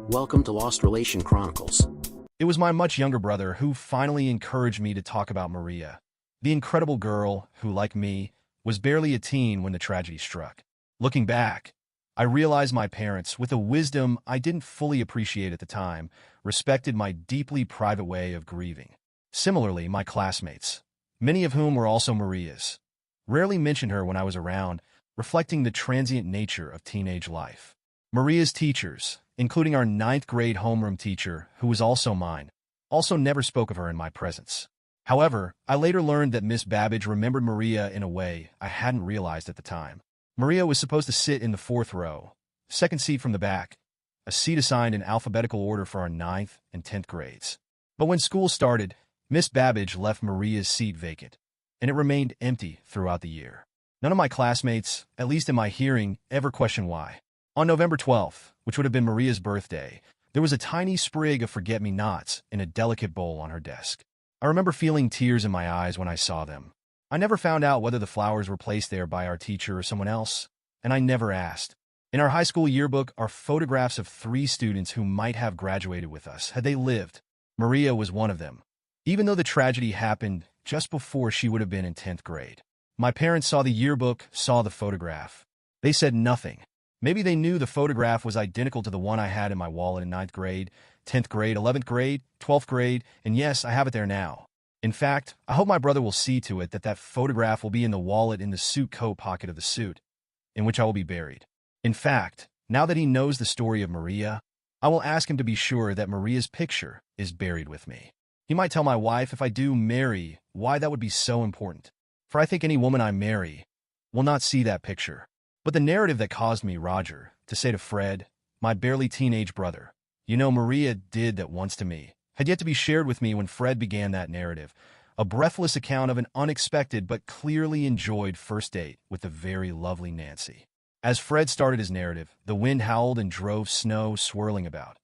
Welcome to Lost Relation Chronicles. It was my much younger brother who finally encouraged me to talk about Maria, the incredible girl who, like me, was barely a teen when the tragedy struck. Looking back, I realized my parents, with a wisdom I didn't fully appreciate at the time, respected my deeply private way of grieving. Similarly, my classmates, many of whom were also Marias, rarely mentioned her when I was around, reflecting the transient nature of teenage life. Maria's teachers, including our ninth grade homeroom teacher, who was also mine, also never spoke of her in my presence. However, I later learned that Miss Babbage remembered Maria in a way I hadn't realized at the time. Maria was supposed to sit in the fourth row, second seat from the back, a seat assigned in alphabetical order for our ninth and 10th grades. But when school started, Miss Babbage left Maria's seat vacant, and it remained empty throughout the year. None of my classmates, at least in my hearing, ever questioned why. On November 12th, which would have been Maria's birthday, there was a tiny sprig of forget-me-nots in a delicate bowl on her desk. I remember feeling tears in my eyes when I saw them. I never found out whether the flowers were placed there by our teacher or someone else, and I never asked. In our high school yearbook are photographs of 3 students who might have graduated with us had they lived. Maria was one of them, even though the tragedy happened just before she would have been in 10th grade. My parents saw the yearbook, saw the photograph. They said nothing. Maybe they knew the photograph was identical to the one I had in my wallet in 9th grade, 10th grade, 11th grade, 12th grade, and yes, I have it there now. In fact, I hope my brother will see to it that that photograph will be in the wallet in the suit coat pocket of the suit, in which I will be buried. In fact, now that he knows the story of Maria, I will ask him to be sure that Maria's picture is buried with me. He might tell my wife if I do marry why that would be so important, for I think any woman I marry will not see that picture. But the narrative that caused me, Roger, to say to Fred, my barely teenage brother, "You know, Maria did that once to me," had yet to be shared with me when Fred began that narrative, a breathless account of an unexpected but clearly enjoyed first date with the very lovely Nancy. As Fred started his narrative, the wind howled and drove snow swirling about.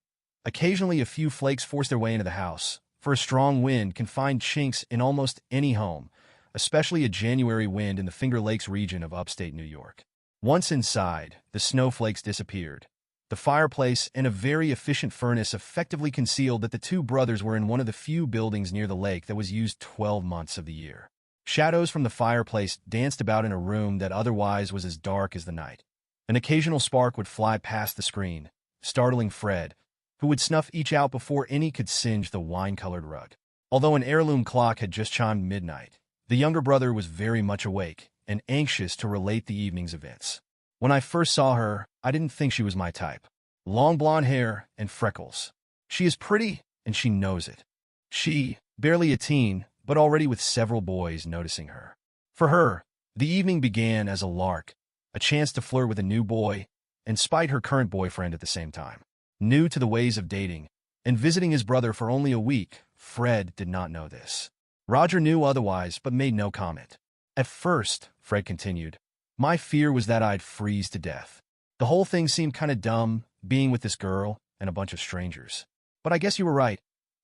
Occasionally a few flakes forced their way into the house, for a strong wind can find chinks in almost any home, especially a January wind in the Finger Lakes region of upstate New York. Once inside, the snowflakes disappeared. The fireplace and a very efficient furnace effectively concealed that the 2 brothers were in one of the few buildings near the lake that was used 12 months of the year. Shadows from the fireplace danced about in a room that otherwise was as dark as the night. An occasional spark would fly past the screen, startling Fred, who would snuff each out before any could singe the wine-colored rug. Although an heirloom clock had just chimed midnight, the younger brother was very much awake and anxious to relate the evening's events. When I first saw her, I didn't think she was my type. Long blonde hair and freckles. She is pretty, and she knows it. She, barely a teen, but already with several boys noticing her. For her, the evening began as a lark, a chance to flirt with a new boy, and spite her current boyfriend at the same time. New to the ways of dating, and visiting his brother for only a week, Fred did not know this. Roger knew otherwise, but made no comment. At first, Fred continued, my fear was that I'd freeze to death. The whole thing seemed kind of dumb, being with this girl and a bunch of strangers. But I guess you were right.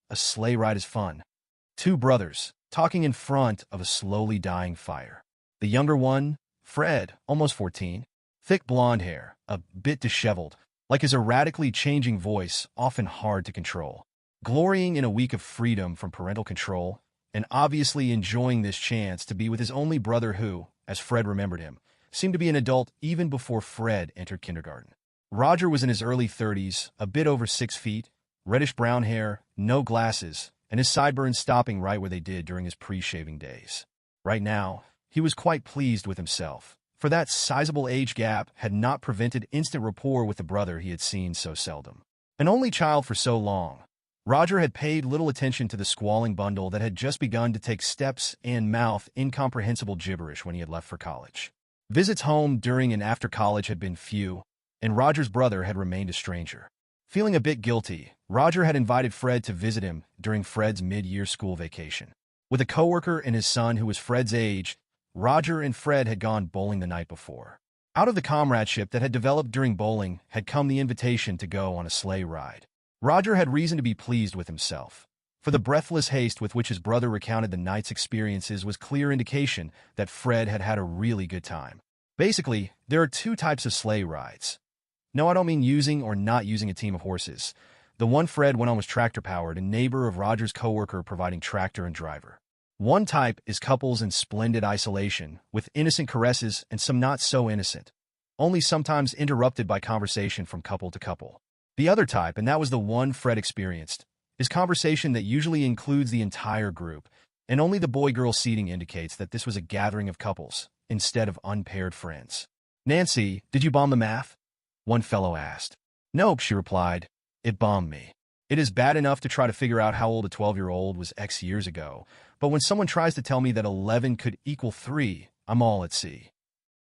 A sleigh ride is fun. 2 brothers, talking in front of a slowly dying fire. The younger one, Fred, almost 14, thick blonde hair, a bit disheveled, like his erratically changing voice, often hard to control. Glorying in a week of freedom from parental control, and obviously enjoying this chance to be with his only brother who, as Fred remembered him, seemed to be an adult even before Fred entered kindergarten. Roger was in his early 30s, a bit over 6 feet, reddish-brown hair, no glasses, and his sideburns stopping right where they did during his pre-shaving days. Right now, he was quite pleased with himself, for that sizable age gap had not prevented instant rapport with the brother he had seen so seldom. An only child for so long, Roger had paid little attention to the squalling bundle that had just begun to take steps and mouth incomprehensible gibberish when he had left for college. Visits home during and after college had been few, and Roger's brother had remained a stranger. Feeling a bit guilty, Roger had invited Fred to visit him during Fred's mid-year school vacation. With a coworker and his son who was Fred's age, Roger and Fred had gone bowling the night before. Out of the comradeship that had developed during bowling had come the invitation to go on a sleigh ride. Roger had reason to be pleased with himself, for the breathless haste with which his brother recounted the night's experiences was clear indication that Fred had had a really good time. Basically, there are 2 types of sleigh rides. No, I don't mean using or not using a team of horses. The one Fred went on was tractor-powered, a neighbor of Roger's coworker providing tractor and driver. One type is couples in splendid isolation, with innocent caresses and some not so innocent, only sometimes interrupted by conversation from couple to couple. The other type, and that was the one Fred experienced, is conversation that usually includes the entire group, and only the boy-girl seating indicates that this was a gathering of couples, instead of unpaired friends. "Nancy, did you bomb the math?" one fellow asked. "Nope," she replied. "It bombed me. It is bad enough to try to figure out how old a 12-year-old was X years ago, but when someone tries to tell me that 11 could equal 3, I'm all at sea."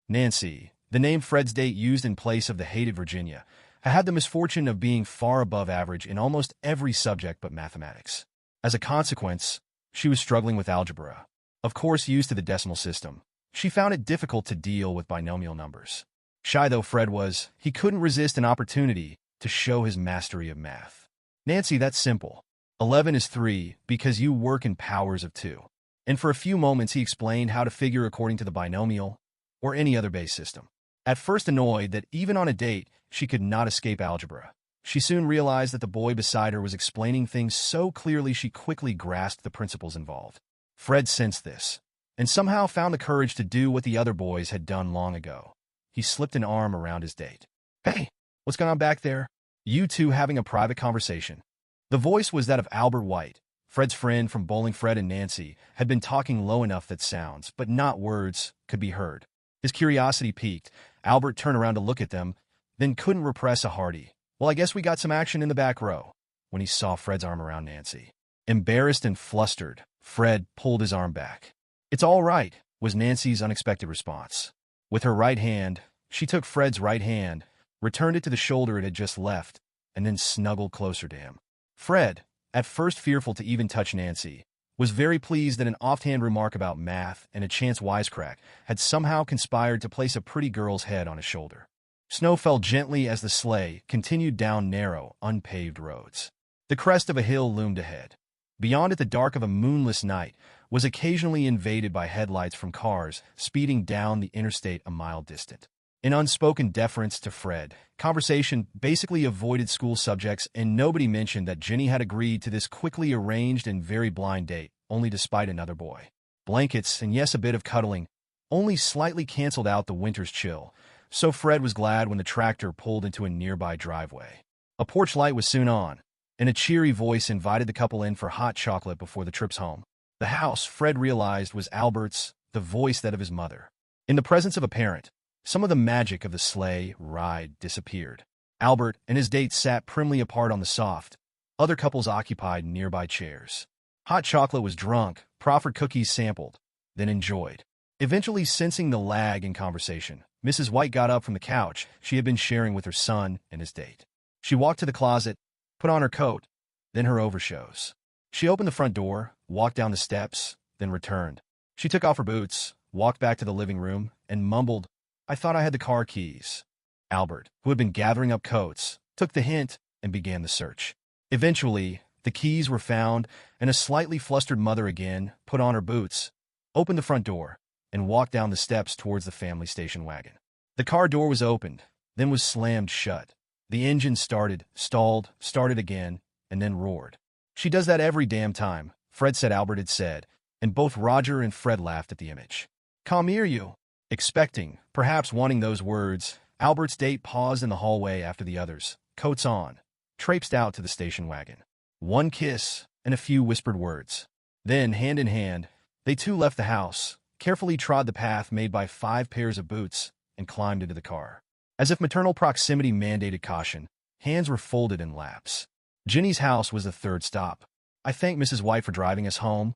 Nancy, the name Fred's date used in place of the hated Virginia, had the misfortune of being far above average in almost every subject but mathematics. As a consequence, she was struggling with algebra. Of course, used to the decimal system, she found it difficult to deal with binomial numbers. Shy though Fred was, he couldn't resist an opportunity to show his mastery of math. "Nancy, that's simple. 11 is 3 because you work in powers of 2. And for a few moments he explained how to figure according to the binomial or any other base system. At first annoyed that even on a date she could not escape algebra, she soon realized that the boy beside her was explaining things so clearly she quickly grasped the principles involved. Fred sensed this, and somehow found the courage to do what the other boys had done long ago. He slipped an arm around his date. "Hey, what's going on back there? You two having a private conversation?" The voice was that of Albert White. Fred's friend from Bowling. Fred and Nancy had been talking low enough that sounds, but not words, could be heard. His curiosity piqued. Albert turned around to look at them, then couldn't repress a hearty, "Well, I guess we got some action in the back row," when he saw Fred's arm around Nancy. Embarrassed and flustered, Fred pulled his arm back. "It's all right," was Nancy's unexpected response. With her right hand, she took Fred's right hand, returned it to the shoulder it had just left, and then snuggled closer to him. Fred, at first fearful to even touch Nancy, was very pleased that an offhand remark about math and a chance wisecrack had somehow conspired to place a pretty girl's head on his shoulder. Snow fell gently as the sleigh continued down narrow, unpaved roads. The crest of a hill loomed ahead. Beyond it, the dark of a moonless night was occasionally invaded by headlights from cars speeding down the interstate a mile distant. In unspoken deference to Fred, conversation basically avoided school subjects, and nobody mentioned that Jenny had agreed to this quickly arranged and very blind date, only to spite another boy. Blankets, and yes, a bit of cuddling, only slightly canceled out the winter's chill, so Fred was glad when the tractor pulled into a nearby driveway. A porch light was soon on, and a cheery voice invited the couple in for hot chocolate before the trips home. The house, Fred realized, was Albert's, the voice that of his mother. In the presence of a parent, some of the magic of the sleigh ride disappeared. Albert and his date sat primly apart on the soft. Other couples occupied nearby chairs. Hot chocolate was drunk, proffered cookies sampled, then enjoyed. Eventually sensing the lag in conversation, Mrs. White got up from the couch she had been sharing with her son and his date. She walked to the closet, put on her coat, then her overshoes. She opened the front door, walked down the steps, then returned. She took off her boots, walked back to the living room, and mumbled, "I thought I had the car keys." Albert, who had been gathering up coats, took the hint and began the search. Eventually, the keys were found, and a slightly flustered mother again put on her boots, opened the front door, and walked down the steps towards the family station wagon. The car door was opened, then was slammed shut. The engine started, stalled, started again, and then roared. "She does that every damn time," Fred said Albert had said, and both Roger and Fred laughed at the image. "Come here, you." Expecting, perhaps wanting those words, Albert's date paused in the hallway after the others, coats on, traipsed out to the station wagon. One kiss and a few whispered words. Then, hand in hand, they too left the house, carefully trod the path made by 5 pairs of boots, and climbed into the car. As if maternal proximity mandated caution, hands were folded in laps. Jenny's house was the third stop. "I thank Mrs. White for driving us home.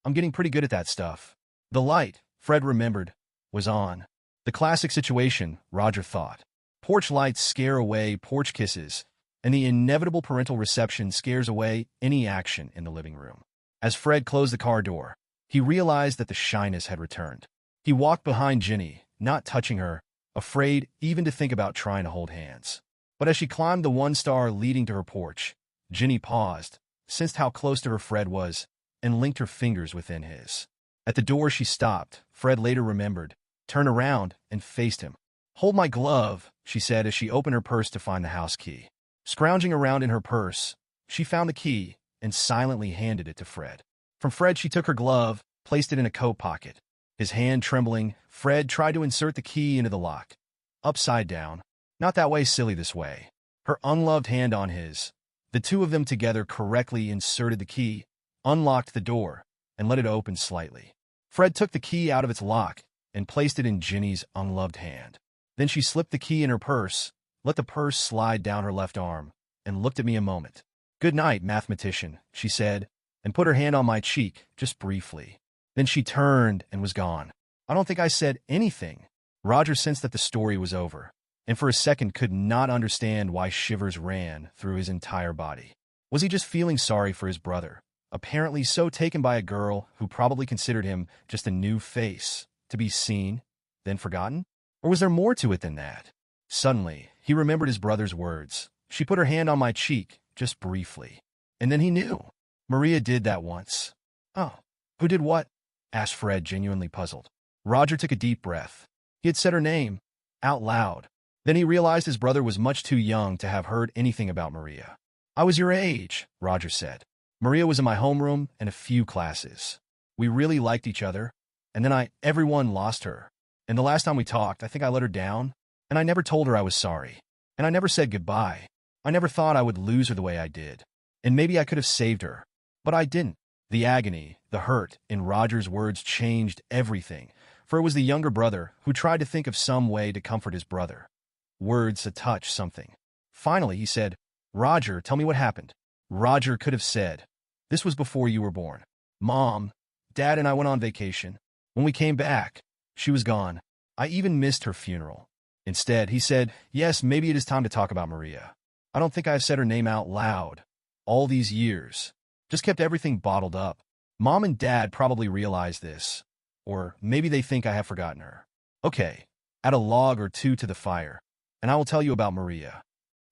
I'm getting pretty good at that stuff." The light, Fred remembered, was on. The classic situation, Roger thought. Porch lights scare away porch kisses, and the inevitable parental reception scares away any action in the living room. As Fred closed the car door, he realized that the shyness had returned. He walked behind Jenny, not touching her, afraid even to think about trying to hold hands. But as she climbed the 1 star leading to her porch, Jenny paused, sensed how close to her Fred was, and linked her fingers within his. At the door she stopped, Fred later remembered, turned around, and faced him. "Hold my glove," she said as she opened her purse to find the house key. Scrounging around in her purse, she found the key and silently handed it to Fred. From Fred, she took her glove, placed it in a coat pocket. His hand trembling, Fred tried to insert the key into the lock. Upside down. Not that way, silly, this way. Her unloved hand on his. The two of them together correctly inserted the key, unlocked the door, and let it open slightly. Fred took the key out of its lock and placed it in Ginny's unloved hand. Then she slipped the key in her purse, let the purse slide down her left arm, and looked at me a moment. "Good night, mathematician," she said, and put her hand on my cheek, just briefly. Then she turned and was gone. I don't think I said anything. Roger sensed that the story was over, and for a second could not understand why shivers ran through his entire body. Was he just feeling sorry for his brother, apparently so taken by a girl who probably considered him just a new face, to be seen, then forgotten? Or was there more to it than that? Suddenly, he remembered his brother's words. "She put her hand on my cheek, just briefly." And then he knew. Maria did that once. "Oh, who did what?" asked Fred, genuinely puzzled. Roger took a deep breath. He had said her name, out loud. Then he realized his brother was much too young to have heard anything about Maria. "I was your age," Roger said. "Maria was in my homeroom and a few classes. We really liked each other, and then everyone lost her. And the last time we talked, I think I let her down, and I never told her I was sorry. And I never said goodbye. I never thought I would lose her the way I did. And maybe I could have saved her. But I didn't." The agony, the hurt in Roger's words changed everything, for it was the younger brother who tried to think of some way to comfort his brother. Words, a touch, something. Finally, he said, "Roger, tell me what happened." Roger could have said, "This was before you were born. Mom, Dad and I went on vacation. When we came back, she was gone. I even missed her funeral." Instead, he said, "Yes, maybe it is time to talk about Maria. I don't think I've said her name out loud. All these years. Just kept everything bottled up. Mom and Dad probably realize this. Or maybe they think I have forgotten her. Okay, add a log or two to the fire, and I will tell you about Maria."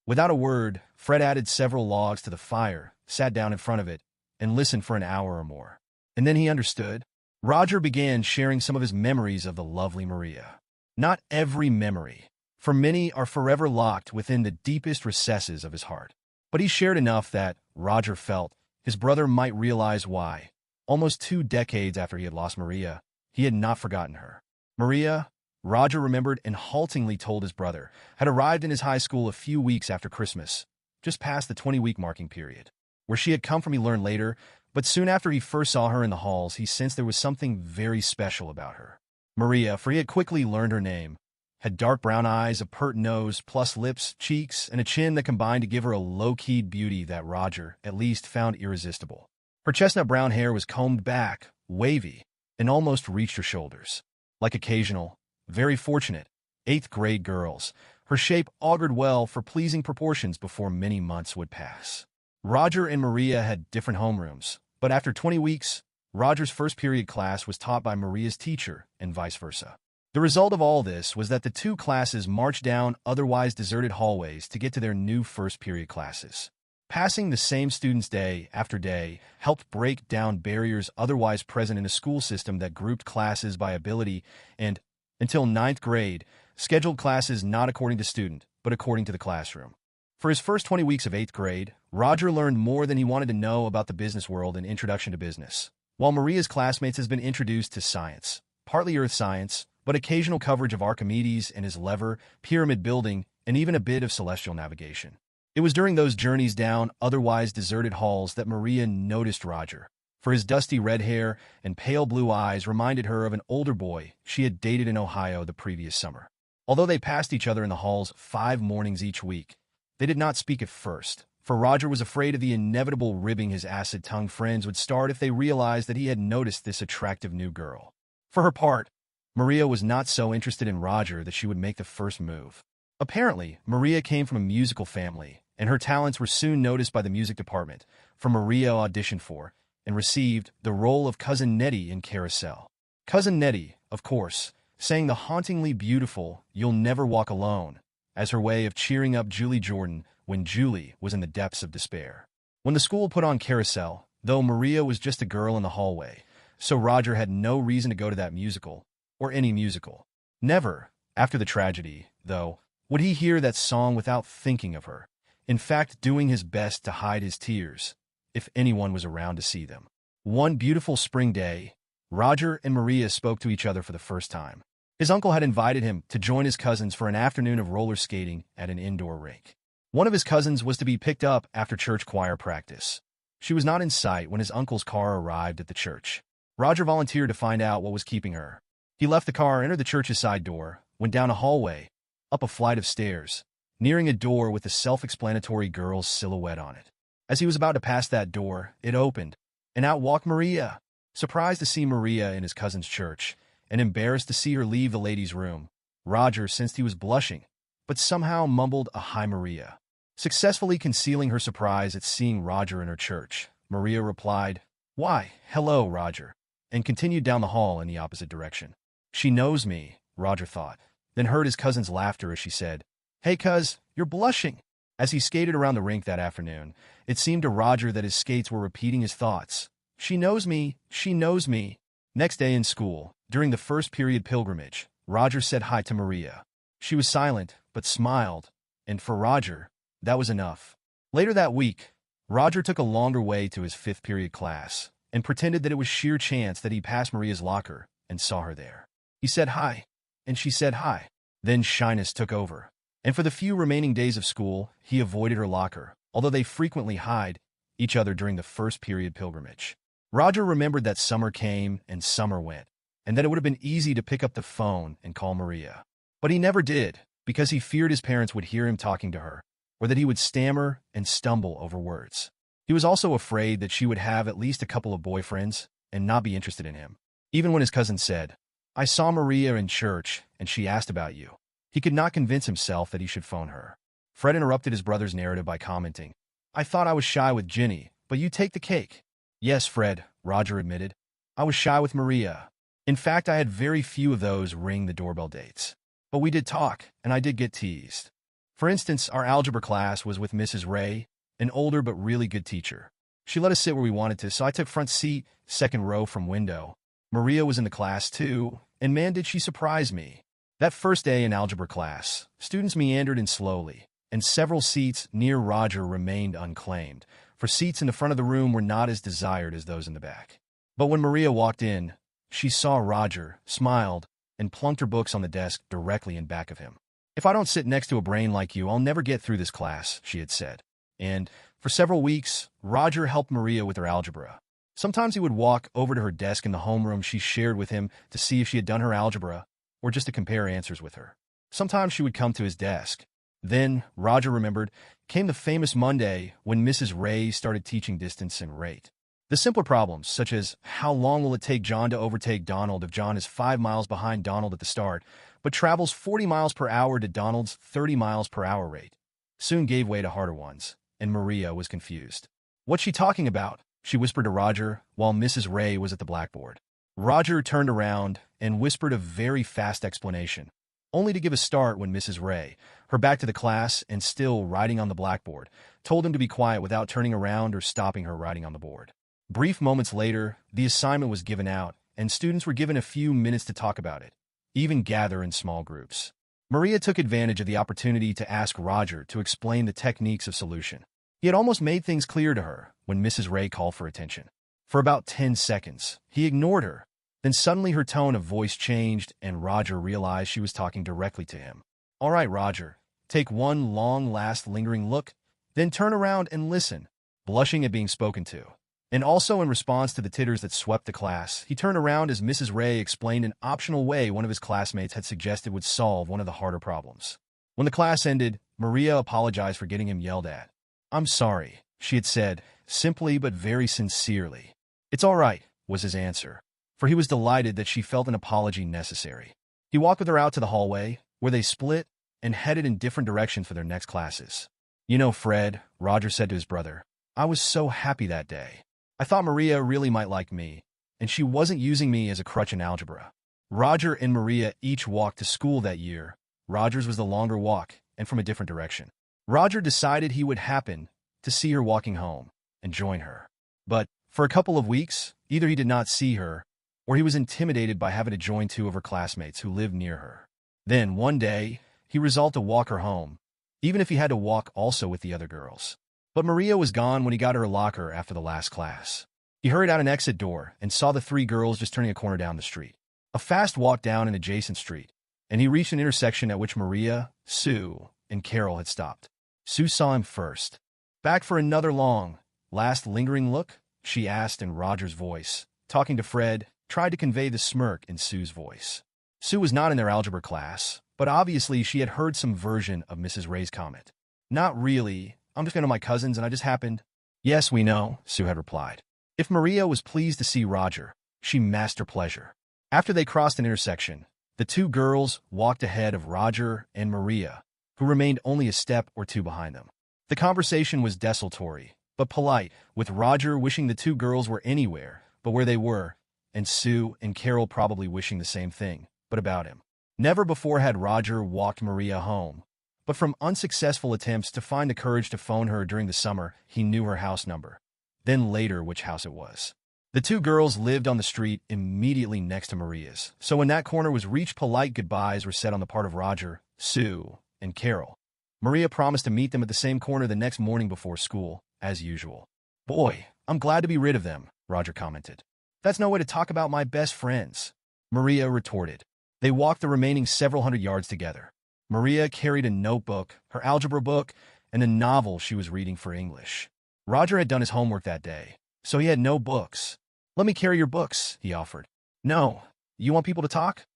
Without a word, Fred added several logs to the fire, sat down in front of it, and listened for an hour or more. And then he understood. Roger began sharing some of his memories of the lovely Maria. Not every memory, for many are forever locked within the deepest recesses of his heart. But he shared enough that, Roger felt, his brother might realize why, almost 2 decades after he had lost Maria, he had not forgotten her. Maria, Roger remembered and haltingly told his brother, had arrived in his high school a few weeks after Christmas, just past the 20-week marking period. Where she had come from he learned later, but soon after he first saw her in the halls, he sensed there was something very special about her. Maria, for he had quickly learned her name, had dark brown eyes, a pert nose, plus lips, cheeks, and a chin that combined to give her a low-keyed beauty that Roger, at least, found irresistible. Her chestnut brown hair was combed back, wavy, and almost reached her shoulders. Like occasional, very fortunate, 8th-grade girls, her shape augured well for pleasing proportions before many months would pass. Roger and Maria had different homerooms, but after 20 weeks, Roger's first period class was taught by Maria's teacher, and vice versa. The result of all this was that the two classes marched down otherwise deserted hallways to get to their new first period classes. Passing the same students day after day helped break down barriers otherwise present in a school system that grouped classes by ability and, until 9th grade, scheduled classes not according to student, but according to the classroom. For his first 20 weeks of 8th grade, Roger learned more than he wanted to know about the business world and Introduction to Business, while Maria's classmates has been introduced to science, partly earth science, but occasional coverage of Archimedes and his lever, pyramid building, and even a bit of celestial navigation. It was during those journeys down otherwise deserted halls that Maria noticed Roger, for his dusty red hair and pale blue eyes reminded her of an older boy she had dated in Ohio the previous summer. Although they passed each other in the halls 5 mornings each week, they did not speak at first, for Roger was afraid of the inevitable ribbing his acid-tongued friends would start if they realized that he had noticed this attractive new girl. For her part, Maria was not so interested in Roger that she would make the first move. Apparently, Maria came from a musical family, and her talents were soon noticed by the music department, for Maria auditioned for, and received, the role of Cousin Nettie in Carousel. Cousin Nettie, of course, sang the hauntingly beautiful "You'll Never Walk Alone" as her way of cheering up Julie Jordan when Julie was in the depths of despair. When the school put on Carousel, though Maria was just a girl in the hallway, so Roger had no reason to go to that musical, or any musical. Never, after the tragedy, though, Would he hear that song without thinking of her? In fact, doing his best to hide his tears, if anyone was around to see them. One beautiful spring day, Roger and Maria spoke to each other for the first time. His uncle had invited him to join his cousins for an afternoon of roller skating at an indoor rink. One of his cousins was to be picked up after church choir practice. She was not in sight when his uncle's car arrived at the church. Roger volunteered to find out what was keeping her. He left the car, entered the church's side door, went down a hallway, up a flight of stairs, nearing a door with the self-explanatory girl's silhouette on it. As he was about to pass that door, it opened, and out walked Maria. Surprised to see Maria in his cousin's church, and embarrassed to see her leave the ladies' room, Roger sensed he was blushing, but somehow mumbled a "Hi, Maria." Successfully concealing her surprise at seeing Roger in her church, Maria replied, "Why, hello, Roger," and continued down the hall in the opposite direction. She knows me, Roger thought, then heard his cousin's laughter as she said, "Hey, cuz, you're blushing." As he skated around the rink that afternoon, it seemed to Roger that his skates were repeating his thoughts. She knows me, she knows me. Next day in school, during the first period pilgrimage, Roger said hi to Maria. She was silent, but smiled, and for Roger, that was enough. Later that week, Roger took a longer way to his fifth period class and pretended that it was sheer chance that he passed Maria's locker and saw her there. He said hi, and she said hi. Then shyness took over, and for the few remaining days of school, he avoided her locker, although they frequently hid each other during the first period pilgrimage. Roger remembered that summer came and summer went, and that it would have been easy to pick up the phone and call Maria. But he never did, because he feared his parents would hear him talking to her, or that he would stammer and stumble over words. He was also afraid that she would have at least a couple of boyfriends and not be interested in him. Even when his cousin said, "I saw Maria in church, and she asked about you," he could not convince himself that he should phone her. Fred interrupted his brother's narrative by commenting, "I thought I was shy with Ginny, but you take the cake." "Yes, Fred," Roger admitted. "I was shy with Maria. In fact, I had very few of those ring the doorbell dates. But we did talk, and I did get teased. For instance, our algebra class was with Mrs. Ray, an older but really good teacher. She let us sit where we wanted to, so I took front seat, second row from window. Maria was in the class too, and man did she surprise me. That first day in algebra class, students meandered in slowly, and several seats near Roger remained unclaimed, for seats in the front of the room were not as desired as those in the back. But when Maria walked in, she saw Roger, smiled, and plunked her books on the desk directly in back of him. "If I don't sit next to a brain like you, I'll never get through this class," she had said. And, for several weeks, Roger helped Maria with her algebra. Sometimes he would walk over to her desk in the homeroom she shared with him to see if she had done her algebra, or just to compare answers with her. Sometimes she would come to his desk. Then, Roger remembered, came the famous Monday when Mrs. Ray started teaching distance and rate. The simpler problems, such as how long will it take John to overtake Donald if John is 5 miles behind Donald at the start, but travels 40 miles per hour to Donald's 30 miles per hour rate, soon gave way to harder ones, and Maria was confused. "What's she talking about?" she whispered to Roger while Mrs. Ray was at the blackboard. Roger turned around and whispered a very fast explanation, only to give a start when Mrs. Ray, her back to the class and still writing on the blackboard, told him to be quiet without turning around or stopping her writing on the board. Brief moments later, the assignment was given out, and students were given a few minutes to talk about it, even gather in small groups. Maria took advantage of the opportunity to ask Roger to explain the techniques of solution. He had almost made things clear to her when Mrs. Ray called for attention. For about 10 seconds, he ignored her. Then suddenly her tone of voice changed, and Roger realized she was talking directly to him. "All right, Roger, take one long, last, lingering look, then turn around and listen," blushing at being spoken to. And also in response to the titters that swept the class, he turned around as Mrs. Ray explained an optional way one of his classmates had suggested would solve one of the harder problems. When the class ended, Maria apologized for getting him yelled at. "I'm sorry," she had said, simply but very sincerely. "It's all right," was his answer, for he was delighted that she felt an apology necessary. He walked with her out to the hallway, where they split and headed in different directions for their next classes. "You know, Fred," Roger said to his brother, "I was so happy that day. I thought Maria really might like me, and she wasn't using me as a crutch in algebra." Roger and Maria each walked to school that year. Roger's was the longer walk, and from a different direction. Roger decided he would happen to see her walking home and join her. But, for a couple of weeks, either he did not see her, or he was intimidated by having to join 2 of her classmates who lived near her. Then, one day, he resolved to walk her home, even if he had to walk also with the other girls. But Maria was gone when he got to her locker after the last class. He hurried out an exit door and saw the three girls just turning a corner down the street. A fast walk down an adjacent street, and he reached an intersection at which Maria, Sue, and Carol had stopped. Sue saw him first. "Back for another last lingering look?" she asked in Roger's voice. Talking to Fred, tried to convey the smirk in Sue's voice. Sue was not in their algebra class, but obviously she had heard some version of Mrs. Ray's comment. "Not really. I'm just going to my cousin's and I just happened." "Yes, we know," Sue had replied. If Maria was pleased to see Roger, she masked her pleasure. After they crossed an intersection, the two girls walked ahead of Roger and Maria, who remained only a step or two behind them. The conversation was desultory, but polite, with Roger wishing the two girls were anywhere but where they were, and Sue and Carol probably wishing the same thing, but about him. Never before had Roger walked Maria home, but from unsuccessful attempts to find the courage to phone her during the summer, he knew her house number. Then later which house it was. The two girls lived on the street immediately next to Maria's, so when that corner was reached, polite goodbyes were said on the part of Roger, Sue, and Carol. Maria promised to meet them at the same corner the next morning before school, as usual. "Boy, I'm glad to be rid of them," Roger commented. "That's no way to talk about my best friends," Maria retorted. They walked the remaining several hundred yards together. Maria carried a notebook, her algebra book, and a novel she was reading for English. Roger had done his homework that day, so he had no books. "Let me carry your books," he offered. "No. You want people to talk?"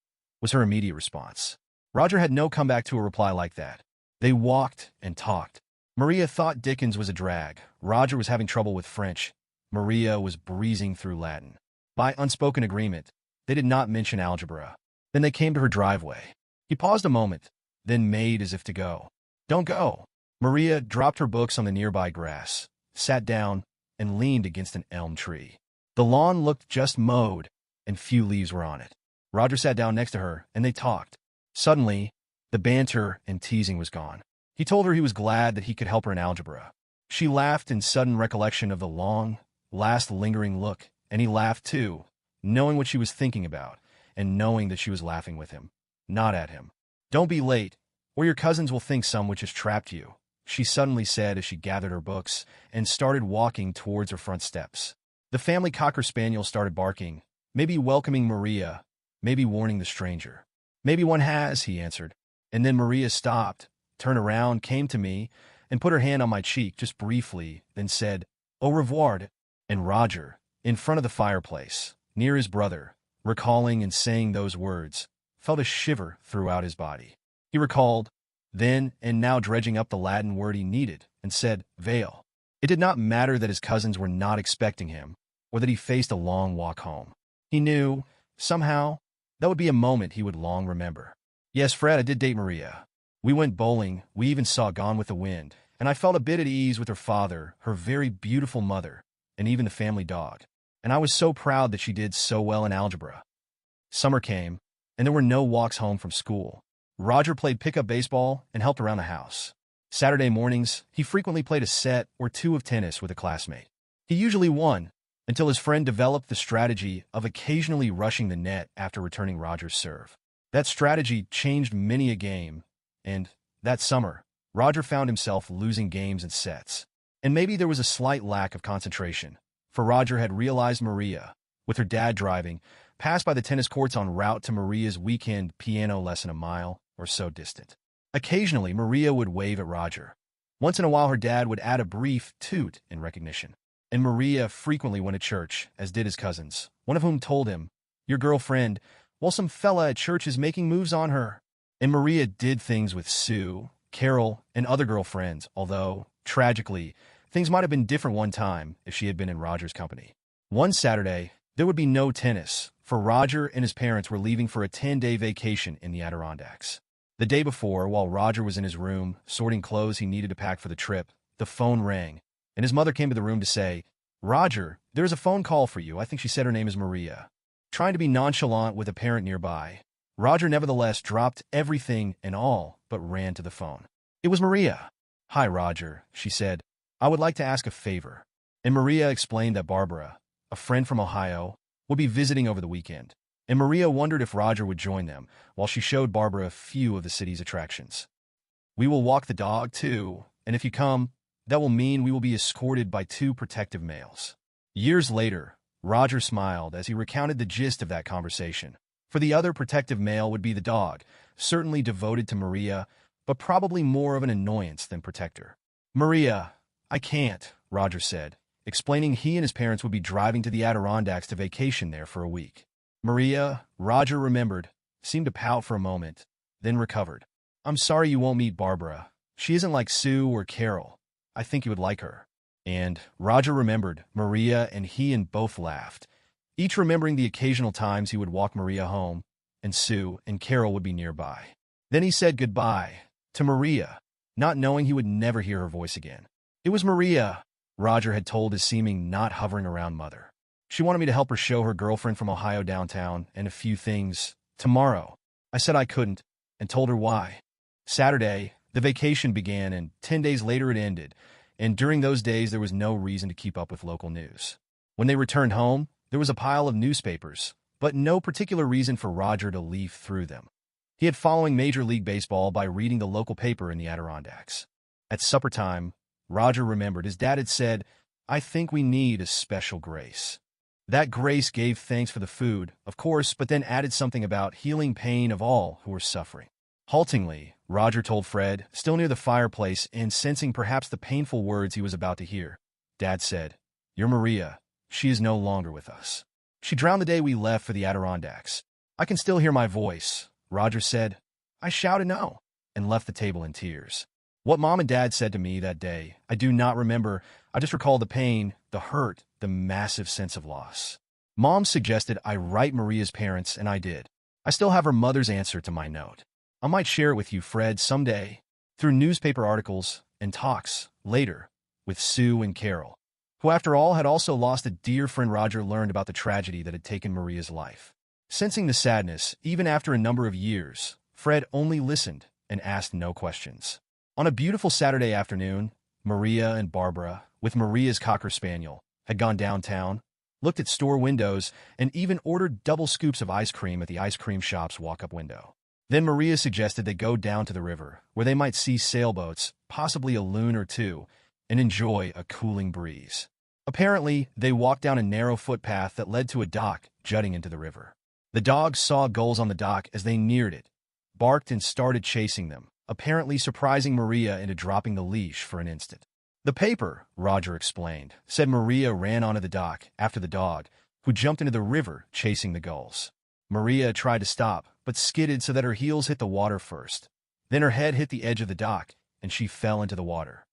was her immediate response. Roger had no comeback to a reply like that. They walked and talked. Maria thought Dickens was a drag. Roger was having trouble with French. Maria was breezing through Latin. By unspoken agreement, they did not mention algebra. Then they came to her driveway. He paused a moment, then made as if to go. "Don't go." Maria dropped her books on the nearby grass, sat down, and leaned against an elm tree. The lawn looked just mowed, and few leaves were on it. Roger sat down next to her, and they talked. Suddenly, the banter and teasing was gone. He told her he was glad that he could help her in algebra. She laughed in sudden recollection of the last lingering look, and he laughed too, knowing what she was thinking about, and knowing that she was laughing with him, not at him. "Don't be late, or your cousins will think some witch has trapped you," she suddenly said as she gathered her books and started walking towards her front steps. The family cocker spaniel started barking, maybe welcoming Maria, maybe warning the stranger. "Maybe one has," he answered. And then Maria stopped, turned around, came to me, and put her hand on my cheek just briefly, then said, "Au revoir." And Roger, in front of the fireplace, near his brother, recalling and saying those words, felt a shiver throughout his body. He recalled, then and now dredging up the Latin word he needed, and said, "Veil." It did not matter that his cousins were not expecting him, or that he faced a long walk home. He knew, somehow, that would be a moment he would long remember. "Yes, Fred, I did date Maria. We went bowling, we even saw Gone with the Wind, and I felt a bit at ease with her father, her very beautiful mother, and even the family dog. And I was so proud that she did so well in algebra." Summer came, and there were no walks home from school. Roger played pickup baseball and helped around the house. Saturday mornings, he frequently played a set or two of tennis with a classmate. He usually won, until his friend developed the strategy of occasionally rushing the net after returning Roger's serve. That strategy changed many a game, and, that summer, Roger found himself losing games and sets. And maybe there was a slight lack of concentration, for Roger had realized Maria, with her dad driving, passed by the tennis courts en route to Maria's weekend piano lesson a mile or so distant. Occasionally, Maria would wave at Roger. Once in a while, her dad would add a brief toot in recognition. And Maria frequently went to church, as did his cousins, one of whom told him, "Your girlfriend, well, some fella at church is making moves on her." And Maria did things with Sue, Carol, and other girlfriends, although, tragically, things might have been different one time if she had been in Roger's company. One Saturday, there would be no tennis, for Roger and his parents were leaving for a 10-day vacation in the Adirondacks. The day before, while Roger was in his room, sorting clothes he needed to pack for the trip, the phone rang, and his mother came to the room to say, "Roger, there's a phone call for you. I think she said her name is Maria." Trying to be nonchalant with a parent nearby, Roger nevertheless dropped everything and all but ran to the phone. It was Maria. "Hi, Roger," she said. "I would like to ask a favor." And Maria explained that Barbara, a friend from Ohio, would be visiting over the weekend. and Maria wondered if Roger would join them while she showed Barbara a few of the city's attractions. "We will walk the dog, too, and if you come, that will mean we will be escorted by 2 protective males." Years later, Roger smiled as he recounted the gist of that conversation. For the other protective male would be the dog, certainly devoted to Maria, but probably more of an annoyance than protector. "Maria, I can't," Roger said, explaining he and his parents would be driving to the Adirondacks to vacation there for a week. Maria, Roger remembered, seemed to pout for a moment, then recovered. "I'm sorry you won't meet Barbara. She isn't like Sue or Carol. I think you would like her." And Roger remembered Maria, and he both laughed, each remembering the occasional times he would walk Maria home, and Sue and Carol would be nearby. Then he said goodbye to Maria, not knowing he would never hear her voice again. "It was Maria," Roger had told his seeming not hovering around mother. "She wanted me to help her show her girlfriend from Ohio downtown and a few things tomorrow. I said I couldn't and told her why." Saturday, the vacation began, and 10 days later it ended, and during those days there was no reason to keep up with local news. When they returned home, there was a pile of newspapers, but no particular reason for Roger to leaf through them. He had following Major League Baseball by reading the local paper in the Adirondacks. At supper time, Roger remembered his dad had said, "I think we need a special grace." That grace gave thanks for the food, of course, but then added something about healing pain of all who were suffering. Haltingly, Roger told Fred, still near the fireplace and sensing perhaps the painful words he was about to hear. Dad said, "Your Maria, she is no longer with us. She drowned the day we left for the Adirondacks." "I can still hear my voice," Roger said. I shouted no, and left the table in tears. What Mom and Dad said to me that day, I do not remember. I just recall the pain, the hurt, the massive sense of loss. Mom suggested I write Maria's parents, and I did. I still have her mother's answer to my note. I might share it with you, Fred, someday, through newspaper articles and talks, later, with Sue and Carol, who after all had also lost a dear friend. Roger learned about the tragedy that had taken Maria's life. Sensing the sadness, even after a number of years, Fred only listened and asked no questions. On a beautiful Saturday afternoon, Maria and Barbara, with Maria's Cocker Spaniel, had gone downtown, looked at store windows, and even ordered double scoops of ice cream at the ice cream shop's walk-up window. Then Maria suggested they go down to the river, where they might see sailboats, possibly a loon or two, and enjoy a cooling breeze. Apparently, they walked down a narrow footpath that led to a dock jutting into the river. The dogs saw gulls on the dock as they neared it, barked and started chasing them, apparently surprising Maria into dropping the leash for an instant. The paper, Roger explained, said Maria ran onto the dock after the dog, who jumped into the river chasing the gulls. Maria tried to stop, but skidded so that her heels hit the water first. Then her head hit the edge of the dock, and she fell into the water.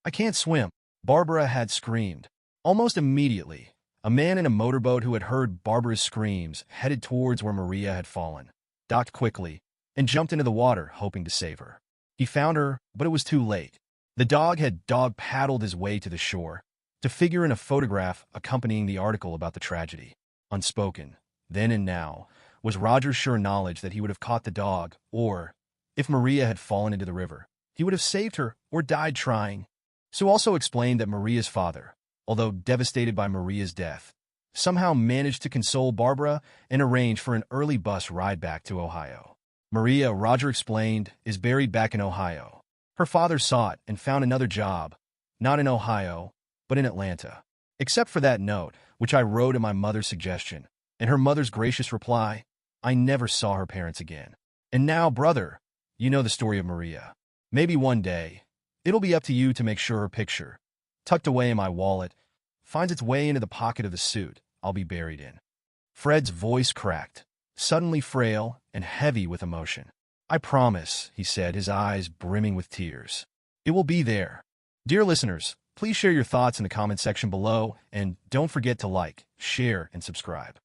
"I can't swim," Barbara had screamed. Almost immediately, a man in a motorboat who had heard Barbara's screams headed towards where Maria had fallen, docked quickly, and jumped into the water, hoping to save her. He found her, but it was too late. The dog had dog-paddled his way to the shore, to figure in a photograph accompanying the article about the tragedy. Unspoken, then and now, was Roger's sure knowledge that he would have caught the dog, or, if Maria had fallen into the river, he would have saved her or died trying. Sue also explained that Maria's father, although devastated by Maria's death, somehow managed to console Barbara and arrange for an early bus ride back to Ohio. Maria, Roger explained, is buried back in Ohio. Her father saw it and found another job, not in Ohio, but in Atlanta. Except for that note, which I wrote at my mother's suggestion, and her mother's gracious reply, I never saw her parents again. And now, brother, you know the story of Maria. Maybe one day, it'll be up to you to make sure her picture, tucked away in my wallet, finds its way into the pocket of the suit I'll be buried in. Fred's voice cracked, suddenly frail and heavy with emotion. I promise, he said, his eyes brimming with tears. It will be there. Dear listeners, please share your thoughts in the comment section below, and don't forget to like, share, and subscribe.